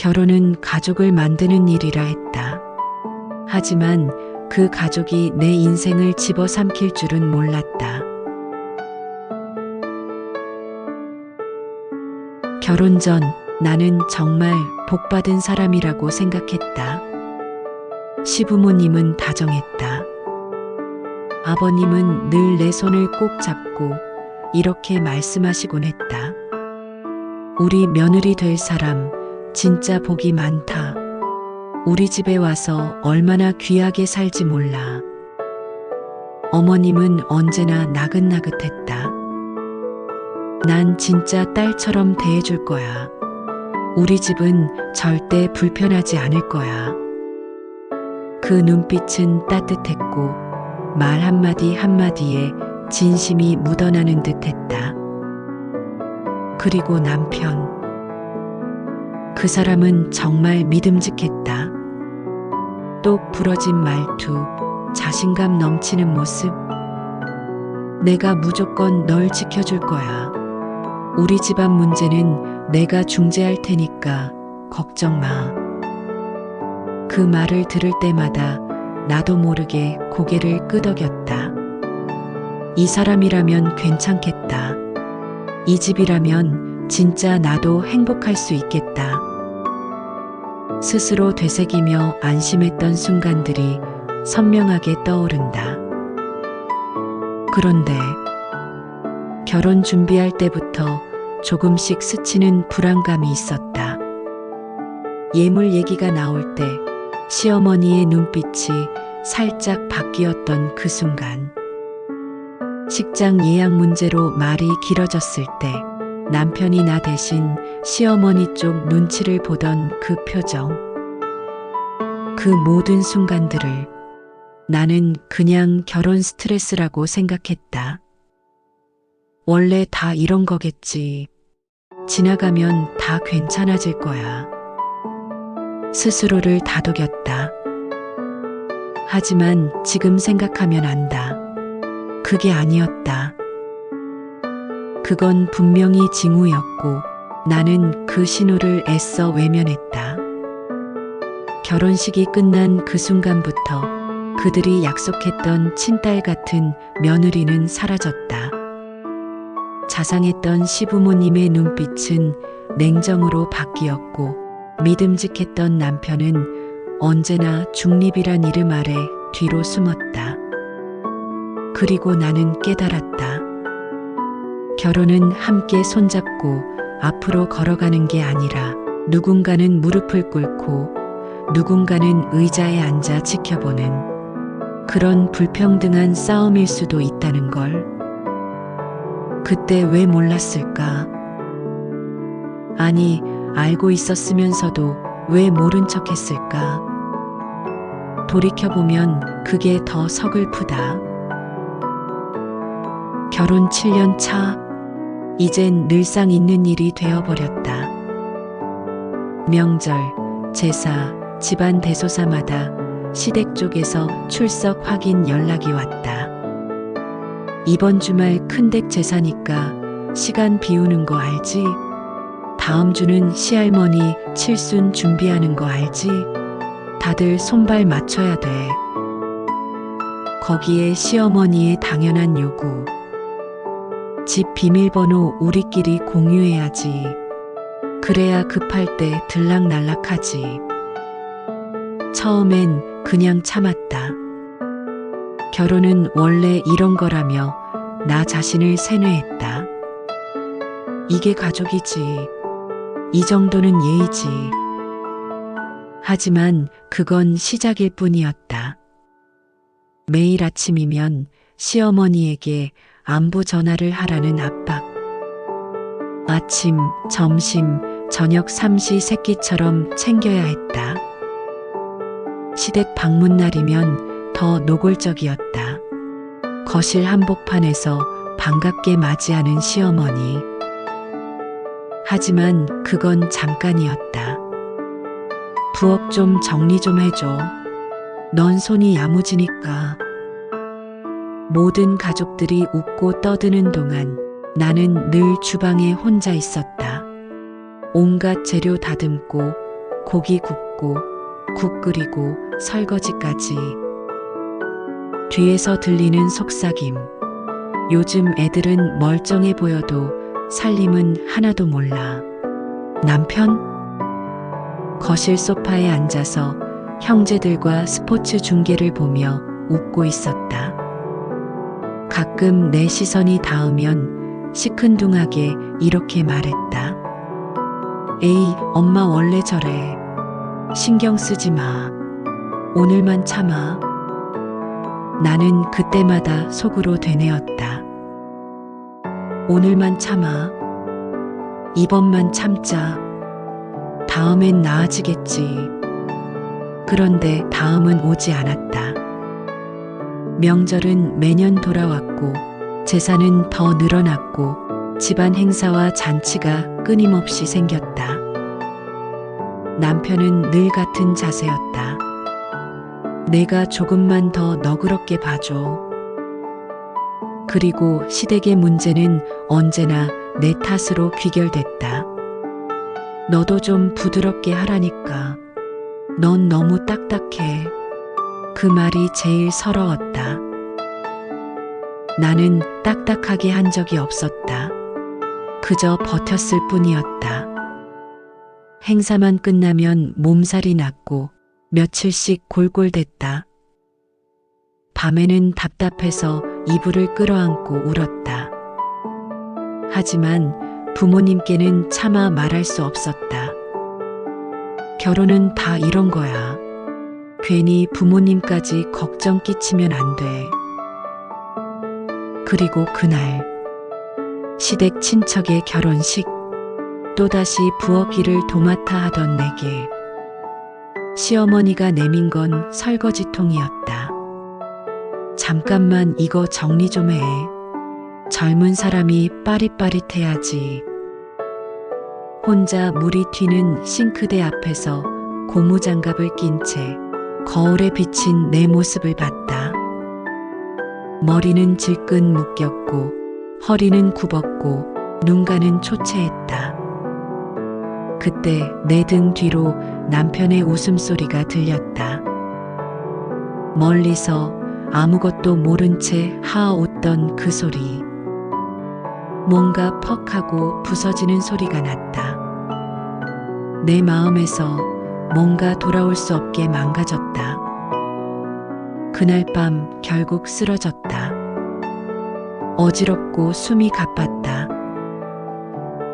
결혼은 가족을 만드는 일이라 했다. 하지만 그 가족이 내 인생을 집어삼킬 줄은 몰랐다. 결혼 전 나는 정말 복받은 사람이라고 생각했다. 시부모님은 다정했다. 아버님은 늘 내 손을 꼭 잡고 이렇게 말씀하시곤 했다. 우리 며느리 될 사람 진짜 복이 많다. 우리 집에 와서 얼마나 귀하게 살지 몰라. 어머님은 언제나 나긋나긋했다. 난 진짜 딸처럼 대해줄 거야. 우리 집은 절대 불편하지 않을 거야. 그 눈빛은 따뜻했고 말 한마디 한마디에 진심이 묻어나는 듯 했다. 그리고 남편. 그 사람은 정말 믿음직했다. 똑 부러진 말투, 자신감 넘치는 모습. 내가 무조건 널 지켜줄 거야. 우리 집안 문제는 내가 중재할 테니까 걱정 마. 그 말을 들을 때마다 나도 모르게 고개를 끄덕였다. 이 사람이라면 괜찮겠다. 이 집이라면 진짜 나도 행복할 수 있겠다. 스스로 되새기며 안심했던 순간들이 선명하게 떠오른다. 그런데 결혼 준비할 때부터 조금씩 스치는 불안감이 있었다. 예물 얘기가 나올 때 시어머니의 눈빛이 살짝 바뀌었던 그 순간, 식장 예약 문제로 말이 길어졌을 때 남편이 나 대신 시어머니 쪽 눈치를 보던 그 표정, 그 모든 순간들을 나는 그냥 결혼 스트레스라고 생각했다. 원래 다 이런 거겠지. 지나가면 다 괜찮아질 거야. 스스로를 다독였다. 하지만 지금 생각하면 안다. 그게 아니었다. 그건 분명히 징후였고 나는 그 신호를 애써 외면했다. 결혼식이 끝난 그 순간부터 그들이 약속했던 친딸 같은 며느리는 사라졌다. 자상했던 시부모님의 눈빛은 냉정으로 바뀌었고 믿음직했던 남편은 언제나 중립이란 이름 아래 뒤로 숨었다. 그리고 나는 깨달았다. 결혼은 함께 손잡고 앞으로 걸어가는 게 아니라 누군가는 무릎을 꿇고 누군가는 의자에 앉아 지켜보는 그런 불평등한 싸움일 수도 있다는 걸. 그때 왜 몰랐을까? 아니, 알고 있었으면서도 왜 모른 척 했을까? 돌이켜보면 그게 더 서글프다. 결혼 7년 차, 이젠 늘상 있는 일이 되어버렸다. 명절, 제사, 집안 대소사마다 시댁 쪽에서 출석 확인 연락이 왔다. 이번 주말 큰댁 제사니까 시간 비우는 거 알지? 다음 주는 시할머니 칠순 준비하는 거 알지? 다들 손발 맞춰야 돼. 거기에 시어머니의 당연한 요구. 집 비밀번호 우리끼리 공유해야지. 그래야 급할 때 들락날락하지. 처음엔 그냥 참았다. 결혼은 원래 이런 거라며 나 자신을 세뇌했다. 이게 가족이지. 이 정도는 예의지. 하지만 그건 시작일 뿐이었다. 매일 아침이면 시어머니에게 안부 전화를 하라는 압박. 아침, 점심, 저녁 삼시세끼처럼 챙겨야 했다. 시댁 방문 날이면 더 노골적이었다. 거실 한복판에서 반갑게 맞이하는 시어머니. 하지만 그건 잠깐이었다. 부엌 좀 정리 좀 해줘. 넌 손이 야무지니까. 모든 가족들이 웃고 떠드는 동안 나는 늘 주방에 혼자 있었다. 온갖 재료 다듬고 고기 굽고 국 끓이고 설거지까지. 뒤에서 들리는 속삭임. 요즘 애들은 멀쩡해 보여도 살림은 하나도 몰라. 남편? 거실 소파에 앉아서 형제들과 스포츠 중계를 보며 웃고 있었다. 가끔 내 시선이 닿으면 시큰둥하게 이렇게 말했다. 에이, 엄마 원래 저래. 신경 쓰지 마. 오늘만 참아. 나는 그때마다 속으로 되뇌었다. 오늘만 참아. 이번만 참자. 다음엔 나아지겠지. 그런데 다음은 오지 않았다. 명절은 매년 돌아왔고 제사는 더 늘어났고 집안 행사와 잔치가 끊임없이 생겼다. 남편은 늘 같은 자세였다. 내가 조금만 더 너그럽게 봐줘. 그리고 시댁의 문제는 언제나 내 탓으로 귀결됐다. 너도 좀 부드럽게 하라니까. 넌 너무 딱딱해. 그 말이 제일 서러웠다. 나는 딱딱하게 한 적이 없었다. 그저 버텼을 뿐이었다. 행사만 끝나면 몸살이 났고 며칠씩 골골댔다. 밤에는 답답해서 이불을 끌어안고 울었다. 하지만 부모님께는 차마 말할 수 없었다. 결혼은 다 이런 거야. 괜히 부모님까지 걱정 끼치면 안 돼. 그리고 그날 시댁 친척의 결혼식, 또다시 부엌일을 도맡아 하던 내게 시어머니가 내민 건 설거지통이었다. 잠깐만 이거 정리 좀 해. 젊은 사람이 빠릿빠릿해야지. 혼자 물이 튀는 싱크대 앞에서 고무장갑을 낀 채 거울에 비친 내 모습을 봤다. 머리는 질끈 묶였고 허리는 굽었고 눈가는 초췌했다. 그때 내 등 뒤로 남편의 웃음소리가 들렸다. 멀리서 아무것도 모른 채 하아웃던 그 소리. 뭔가 퍽하고 부서지는 소리가 났다. 내 마음에서 뭔가 돌아올 수 없게 망가졌다. 그날 밤 결국 쓰러졌다. 어지럽고 숨이 가빴다.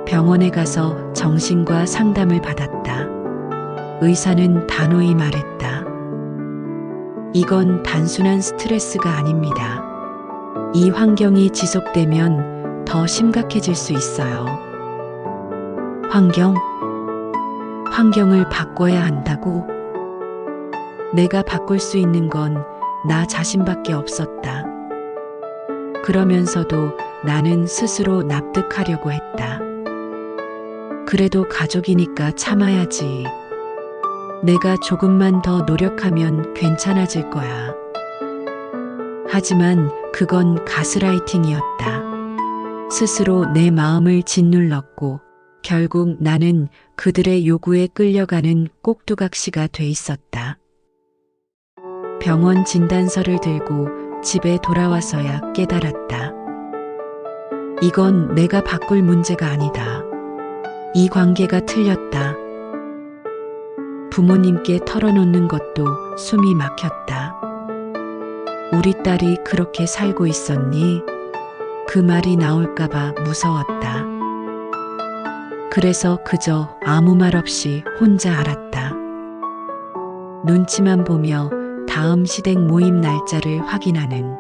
병원에 가서 정신과 상담을 받았다. 의사는 단호히 말했다. 이건 단순한 스트레스가 아닙니다. 이 환경이 지속되면 더 심각해질 수 있어요. 환경을 바꿔야 한다고? 내가 바꿀 수 있는 건 나 자신밖에 없었다. 그러면서도 나는 스스로 납득하려고 했다. 그래도 가족이니까 참아야지. 내가 조금만 더 노력하면 괜찮아질 거야. 하지만 그건 가스라이팅이었다. 스스로 내 마음을 짓눌렀고 결국 나는 그들의 요구에 끌려가는 꼭두각시가 돼 있었다. 병원 진단서를 들고 집에 돌아와서야 깨달았다. 이건 내가 바꿀 문제가 아니다. 이 관계가 틀렸다. 부모님께 털어놓는 것도 숨이 막혔다. 우리 딸이 그렇게 살고 있었니? 그 말이 나올까봐 무서웠다. 그래서 그저 아무 말 없이 혼자 알았다. 눈치만 보며 다음 시댁 모임 날짜를 확인하는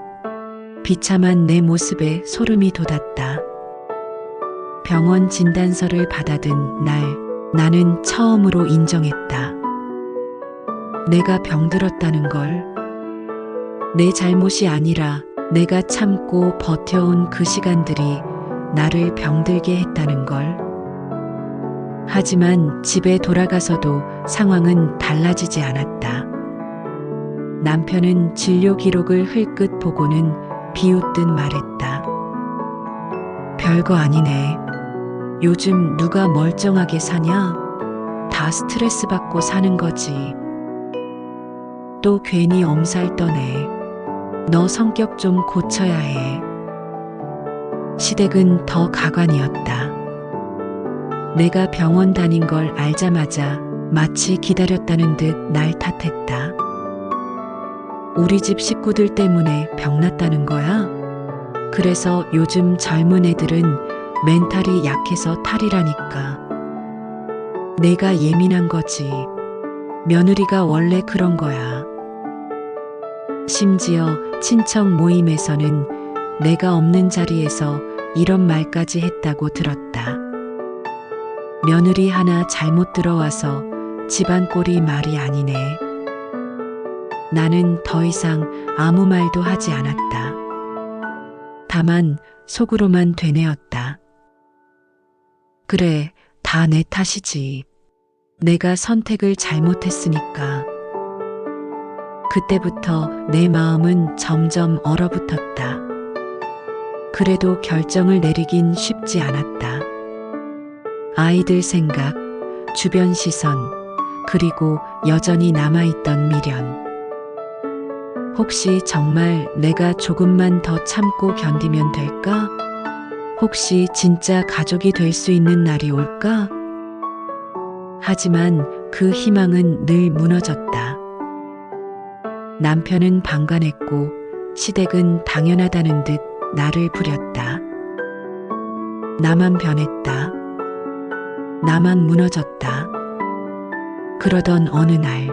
비참한 내 모습에 소름이 돋았다. 병원 진단서를 받아든 날, 나는 처음으로 인정했다. 내가 병들었다는 걸. 내 잘못이 아니라 내가 참고 버텨온 그 시간들이 나를 병들게 했다는 걸. 하지만 집에 돌아가서도 상황은 달라지지 않았다. 남편은 진료 기록을 흘끗 보고는 비웃듯 말했다. 별거 아니네. 요즘 누가 멀쩡하게 사냐? 다 다 스트레스 받고 사는 거지. 또 괜히 엄살 떠네. 너 성격 좀 고쳐야 해. 시댁은 더 가관이었다. 내가 병원 다닌 걸 알자마자 마치 기다렸다는 듯 날 탓했다. 우리 집 식구들 때문에 병났다는 거야? 그래서 요즘 젊은 애들은 멘탈이 약해서 탈이라니까. 내가 예민한 거지. 며느리가 원래 그런 거야. 심지어 친척 모임에서는 내가 없는 자리에서 이런 말까지 했다고 들었다. 며느리 하나 잘못 들어와서 집안 꼴이 말이 아니네. 나는 더 이상 아무 말도 하지 않았다. 다만 속으로만 되뇌었다. 그래, 다 내 탓이지. 내가 선택을 잘못했으니까. 그때부터 내 마음은 점점 얼어붙었다. 그래도 결정을 내리긴 쉽지 않았다. 아이들 생각, 주변 시선, 그리고 여전히 남아있던 미련. 혹시 정말 내가 조금만 더 참고 견디면 될까? 혹시 진짜 가족이 될 수 있는 날이 올까? 하지만 그 희망은 늘 무너졌다. 남편은 방관했고 시댁은 당연하다는 듯 나를 부렸다. 나만 변했다. 나만 무너졌다. 그러던 어느 날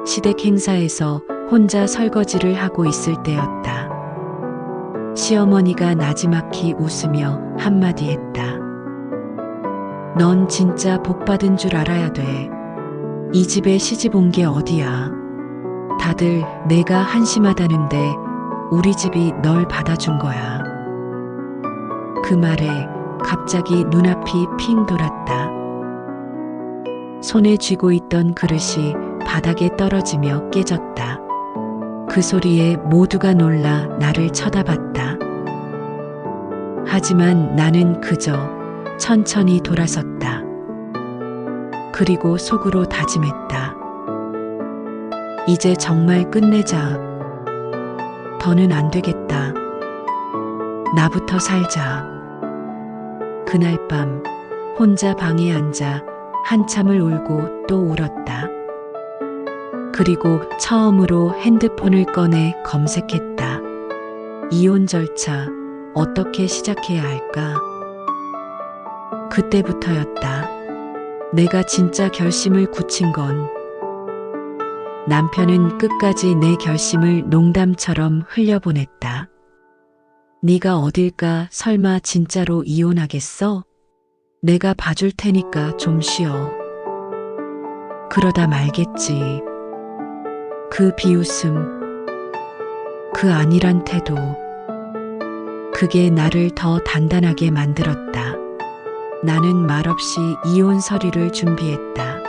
시댁 행사에서 혼자 설거지를 하고 있을 때였다. 시어머니가 나지막히 웃으며 한마디 했다. 넌 진짜 복받은 줄 알아야 돼. 이 집에 시집 온 게 어디야. 다들 내가 한심하다는데 우리 집이 널 받아준 거야. 그 말에 갑자기 눈앞이 핑 돌았다. 손에 쥐고 있던 그릇이 바닥에 떨어지며 깨졌다. 그 소리에 모두가 놀라 나를 쳐다봤다. 하지만 나는 그저 천천히 돌아섰다. 그리고 속으로 다짐했다. 이제 정말 끝내자. 더는 안 되겠다. 나부터 살자. 그날 밤 혼자 방에 앉아 한참을 울고 또 울었다. 그리고 처음으로 핸드폰을 꺼내 검색했다. 이혼 절차 어떻게 시작해야 할까? 그때부터였다. 내가 진짜 결심을 굳힌 건. 남편은 끝까지 내 결심을 농담처럼 흘려보냈다. 네가 어딜까? 설마 진짜로 이혼하겠어? 내가 봐줄 테니까 좀 쉬어. 그러다 말겠지. 그 비웃음, 그 아니란 태도, 그게 나를 더 단단하게 만들었다. 나는 말없이 이혼 서류를 준비했다.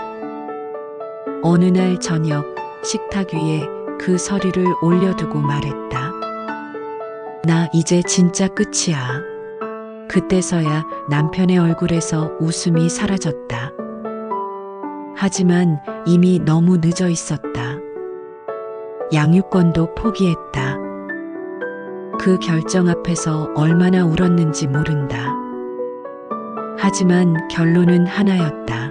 어느 날 저녁 식탁 위에 그 서류를 올려두고 말했다. 나 이제 진짜 끝이야. 그때서야 남편의 얼굴에서 웃음이 사라졌다. 하지만 이미 너무 늦어 있었다. 양육권도 포기했다. 그 결정 앞에서 얼마나 울었는지 모른다. 하지만 결론은 하나였다.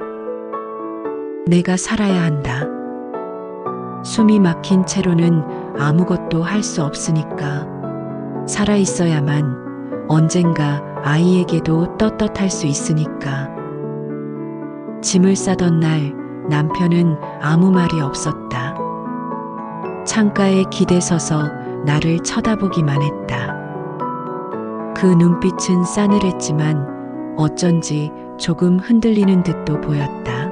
내가 살아야 한다. 숨이 막힌 채로는 아무것도 할 수 없으니까 살아 있어야만 언젠가 아이에게도 떳떳할 수 있으니까. 짐을 싸던 날 남편은 아무 말이 없었다. 창가에 기대서서 나를 쳐다보기만 했다. 그 눈빛은 싸늘했지만 어쩐지 조금 흔들리는 듯도 보였다.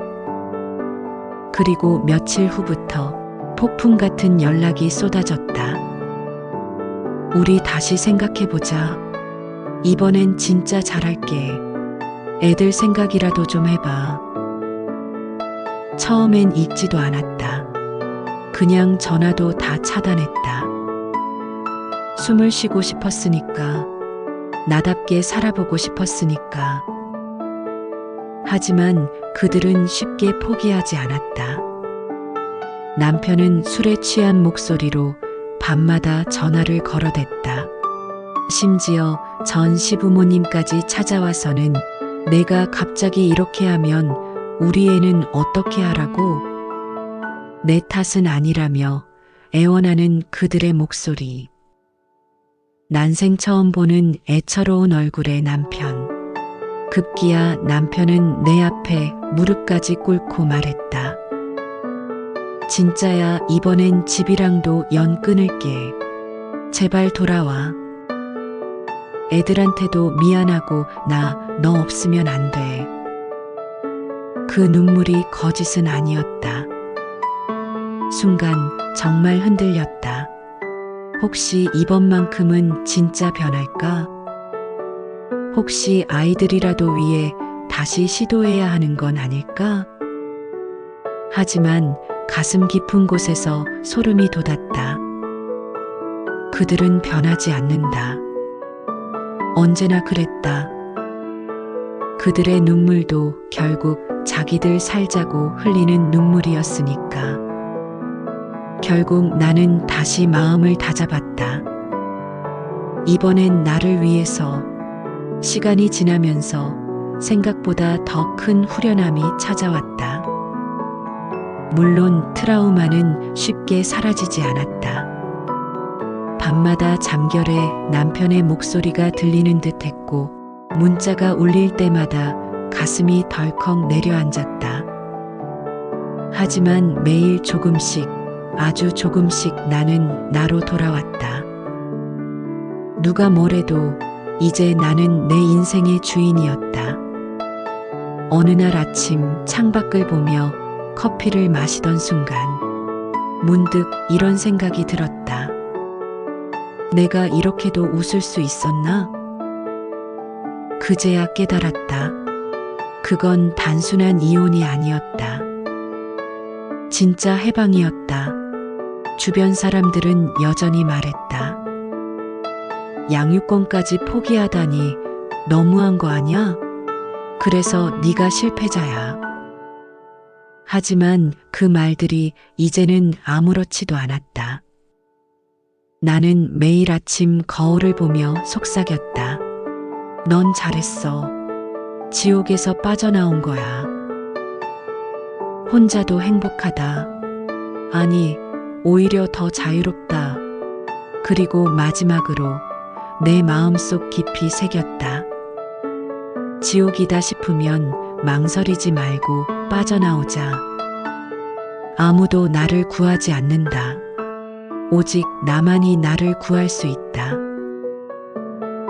그리고 며칠 후부터 폭풍 같은 연락이 쏟아졌다. 우리 다시 생각해보자. 이번엔 진짜 잘할게. 애들 생각이라도 좀 해봐. 처음엔 읽지도 않았다. 그냥 전화도 다 차단했다. 숨을 쉬고 싶었으니까. 나답게 살아보고 싶었으니까. 하지만 그들은 쉽게 포기하지 않았다. 남편은 술에 취한 목소리로 밤마다 전화를 걸어댔다. 심지어 전 시부모님까지 찾아와서는 내가 갑자기 이렇게 하면 우리 애는 어떻게 하라고? 내 탓은 아니라며 애원하는 그들의 목소리. 난생 처음 보는 애처로운 얼굴의 남편. 급기야 남편은 내 앞에 무릎까지 꿇고 말했다. 진짜야, 이번엔 집이랑도 연 끊을게. 제발 돌아와. 애들한테도 미안하고 너 없으면 안 돼. 그 눈물이 거짓은 아니었다. 순간 정말 흔들렸다. 혹시 이번만큼은 진짜 변할까? 혹시 아이들이라도 위해 다시 시도해야 하는 건 아닐까? 하지만 가슴 깊은 곳에서 소름이 돋았다. 그들은 변하지 않는다. 언제나 그랬다. 그들의 눈물도 결국 자기들 살자고 흘리는 눈물이었으니까. 결국 나는 다시 마음을 다잡았다. 이번엔 나를 위해서. 시간이 지나면서 생각보다 더 큰 후련함이 찾아왔다. 물론 트라우마는 쉽게 사라지지 않았다. 밤마다 잠결에 남편의 목소리가 들리는 듯 했고 문자가 울릴 때마다 가슴이 덜컥 내려앉았다. 하지만 매일 조금씩, 아주 조금씩 나는 나로 돌아왔다. 누가 뭐래도 이제 나는 내 인생의 주인이었다. 어느 날 아침 창밖을 보며 커피를 마시던 순간 문득 이런 생각이 들었다. 내가 이렇게도 웃을 수 있었나? 그제야 깨달았다. 그건 단순한 이혼이 아니었다. 진짜 해방이었다. 주변 사람들은 여전히 말했다. 양육권까지 포기하다니 너무한 거 아냐? 그래서 네가 실패자야. 하지만 그 말들이 이제는 아무렇지도 않았다. 나는 매일 아침 거울을 보며 속삭였다. 넌 잘했어. 지옥에서 빠져나온 거야. 혼자도 행복하다. 아니, 오히려 더 자유롭다. 그리고 마지막으로 내 마음속 깊이 새겼다. 지옥이다 싶으면 망설이지 말고 빠져나오자. 아무도 나를 구하지 않는다. 오직 나만이 나를 구할 수 있다.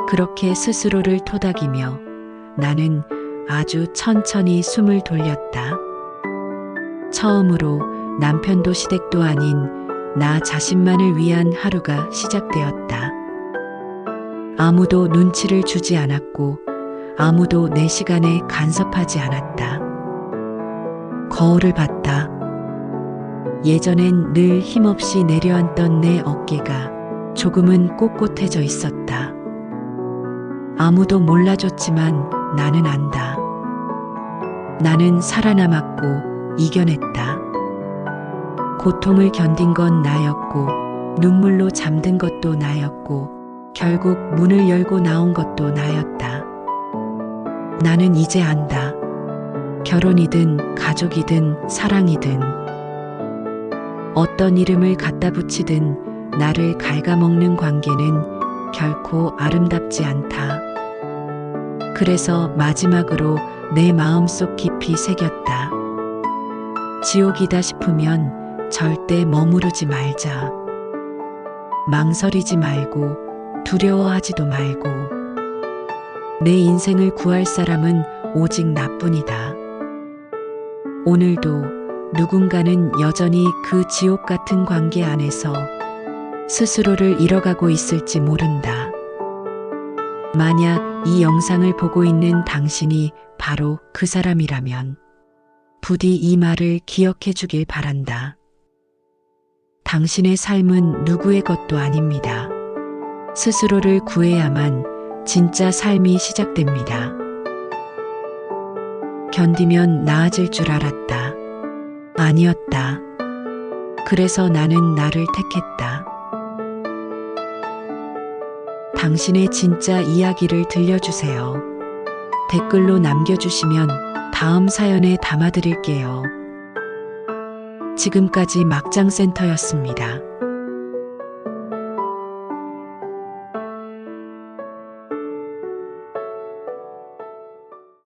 그렇게 스스로를 토닥이며 나는 아주 천천히 숨을 돌렸다. 처음으로 남편도 시댁도 아닌 나 자신만을 위한 하루가 시작되었다. 아무도 눈치를 주지 않았고 아무도 내 시간에 간섭하지 않았다. 거울을 봤다. 예전엔 늘 힘없이 내려앉던 내 어깨가 조금은 꼿꼿해져 있었다. 아무도 몰라줬지만 나는 안다. 나는 살아남았고 이겨냈다. 고통을 견딘 건 나였고 눈물로 잠든 것도 나였고 결국 문을 열고 나온 것도 나였다. 나는 이제 안다. 결혼이든 가족이든 사랑이든 어떤 이름을 갖다 붙이든 나를 갉아먹는 관계는 결코 아름답지 않다. 그래서 마지막으로 내 마음속 깊이 새겼다. 지옥이다 싶으면 절대 머무르지 말자. 망설이지 말고 두려워하지도 말고. 내 인생을 구할 사람은 오직 나뿐이다. 오늘도 누군가는 여전히 그 지옥 같은 관계 안에서 스스로를 잃어가고 있을지 모른다. 만약 이 영상을 보고 있는 당신이 바로 그 사람이라면 부디 이 말을 기억해 주길 바란다. 당신의 삶은 누구의 것도 아닙니다. 스스로를 구해야만 진짜 삶이 시작됩니다. 견디면 나아질 줄 알았다. 아니었다. 그래서 나는 나를 택했다. 당신의 진짜 이야기를 들려주세요. 댓글로 남겨주시면 다음 사연에 담아드릴게요. 지금까지 막장센터였습니다.